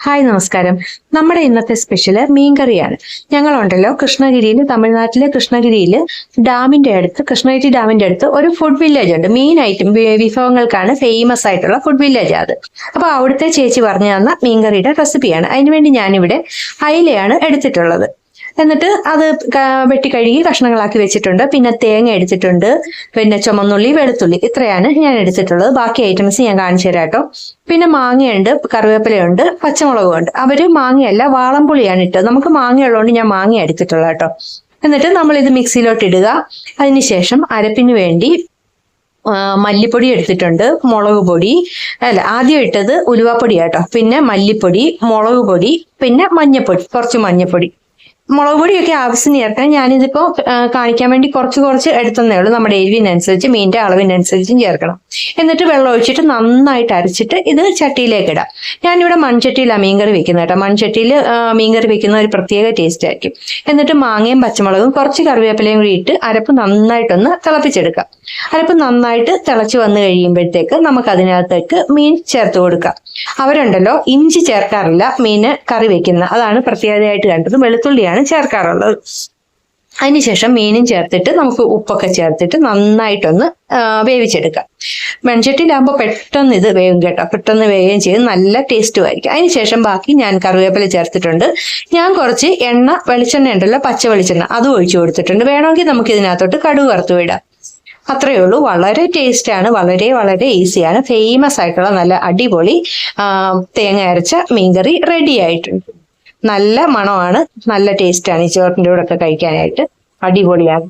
Hi നമസ്കാരം. നമ്മുടെ ഇന്നത്തെ സ്പെഷ്യല് മീൻകറിയാണ്. ഞങ്ങളുണ്ടല്ലോ കൃഷ്ണഗിരിയിൽ, തമിഴ്നാട്ടിലെ കൃഷ്ണഗിരിയിൽ കൃഷ്ണഗിരി ഡാമിന്റെ അടുത്ത് ഒരു ഫുഡ് വില്ലേജ് ഉണ്ട്. മെയിൻ ഐറ്റം വിഭവങ്ങൾക്കാണ് ഫേമസ് ആയിട്ടുള്ള ഫുഡ് വില്ലേജ് അത്. അപ്പൊ അവിടുത്തെ ചേച്ചി പറഞ്ഞു തന്ന മീൻകറിയുടെ റെസിപ്പിയാണ്. അതിനുവേണ്ടി ഞാനിവിടെ അയിലയാണ് എടുത്തിട്ടുള്ളത്. എന്നിട്ട് അത് വെട്ടി കഴുകി കഷ്ണങ്ങളാക്കി വെച്ചിട്ടുണ്ട്. പിന്നെ തേങ്ങ എടുത്തിട്ടുണ്ട്, പിന്നെ ചുമന്നുള്ളി, വെളുത്തുള്ളി, ഇത്രയാണ് ഞാൻ എടുത്തിട്ടുള്ളത്. ബാക്കി ഐറ്റംസ് ഞാൻ കാണിച്ചു തരാം കേട്ടോ. പിന്നെ മാങ്ങയുണ്ട്, കറിവേപ്പിലയുണ്ട്, പച്ചമുളകും ഉണ്ട്. അവര് മാങ്ങയല്ല വാളംപുളിയാണ് ഇട്ടത്. നമുക്ക് മാങ്ങ ഉള്ളതുകൊണ്ട് ഞാൻ മാങ്ങ എടുത്തിട്ടുള്ളത് കേട്ടോ. എന്നിട്ട് നമ്മൾ ഇത് മിക്സിയിലോട്ട് ഇടുക. അതിനുശേഷം അരപ്പിന് വേണ്ടി മല്ലിപ്പൊടി എടുത്തിട്ടുണ്ട്, മുളക് പൊടി ആദ്യം ഇട്ടത് ഉലുവാപ്പൊടി കേട്ടോ, പിന്നെ മല്ലിപ്പൊടി, മുളക് പൊടി, പിന്നെ മഞ്ഞപ്പൊടി, കുറച്ച് മഞ്ഞപ്പൊടി. മുളക് പൊടിയൊക്കെ ആവശ്യത്തിന് ചേർക്കണം. ഞാനിതിപ്പോ കാണിക്കാൻ വേണ്ടി കുറച്ച് എടുത്തന്നേ ഉള്ളൂ. നമ്മുടെ എരിവിനനുസരിച്ച്, മീനിന്റെ അളവിനനുസരിച്ചും ചേർക്കണം. എന്നിട്ട് വെള്ളം ഒഴിച്ചിട്ട് നന്നായിട്ട് അരച്ചിട്ട് ഇത് ചട്ടിയിലേക്ക് ഇടാം. ഞാനിവിടെ മൺചട്ടിയിലാണ് മീൻകറി വെക്കുന്നത് കേട്ടോ. മൺചട്ടിയിൽ മീൻകറി വെക്കുന്ന ഒരു പ്രത്യേക ടേസ്റ്റ് ആയിരിക്കും. എന്നിട്ട് മാങ്ങയും പച്ചമുളകും കുറച്ച് കറിവേപ്പിലയും കൂടി ഇട്ട് അരപ്പ് നന്നായിട്ടൊന്ന് തിളപ്പിച്ചെടുക്കാം. അരപ്പ് നന്നായിട്ട് തിളച്ച് വന്നു കഴിയുമ്പോഴത്തേക്ക് നമുക്ക് അതിനകത്തേക്ക് മീൻ ചേർത്ത് കൊടുക്കാം. അവരുണ്ടല്ലോ ഇഞ്ചി ചേർക്കാറില്ല മീന് കറി വെക്കുന്ന, അതാണ് പ്രത്യേകതയായിട്ട് കണ്ടത്. വെളുത്തുള്ളിയാണ് ചേർക്കാറുള്ളത്. അതിനുശേഷം മീനും ചേർത്തിട്ട് നമുക്ക് ഉപ്പൊക്കെ ചേർത്തിട്ട് നന്നായിട്ടൊന്ന് വേവിച്ചെടുക്കാം. മൺചട്ടിയിലാകുമ്പോൾ പെട്ടെന്ന് ഇത് വേവും കേട്ടോ, പെട്ടെന്ന് വേവുകയും ചെയ്ത് നല്ല ടേസ്റ്റും ആയിരിക്കും. അതിനുശേഷം ബാക്കി ഞാൻ കറിവേപ്പില ചേർത്തിട്ടുണ്ട്. ഞാൻ കുറച്ച് വെളിച്ചെണ്ണ ഉണ്ടല്ലോ, പച്ച വെളിച്ചെണ്ണ, അതും ഒഴിച്ചു കൊടുത്തിട്ടുണ്ട്. വേണമെങ്കിൽ നമുക്ക് ഇതിനകത്തോട്ട് കടുക് വറുത്ത് വിടാം. അത്രയേ ഉള്ളൂ. വളരെ ടേസ്റ്റാണ്, വളരെ വളരെ ഈസിയാണ്. ഫേമസ് ആയിട്ടുള്ള നല്ല അടിപൊളി തേങ്ങ അരച്ച മീൻകറി റെഡി ആയിട്ടുണ്ട്. നല്ല മണമാണ്, നല്ല ടേസ്റ്റാണ്. ഈ ചോറിൻ്റെ കൂടെ ഒക്കെ കഴിക്കാനായിട്ട് അടിപൊളിയാണ്.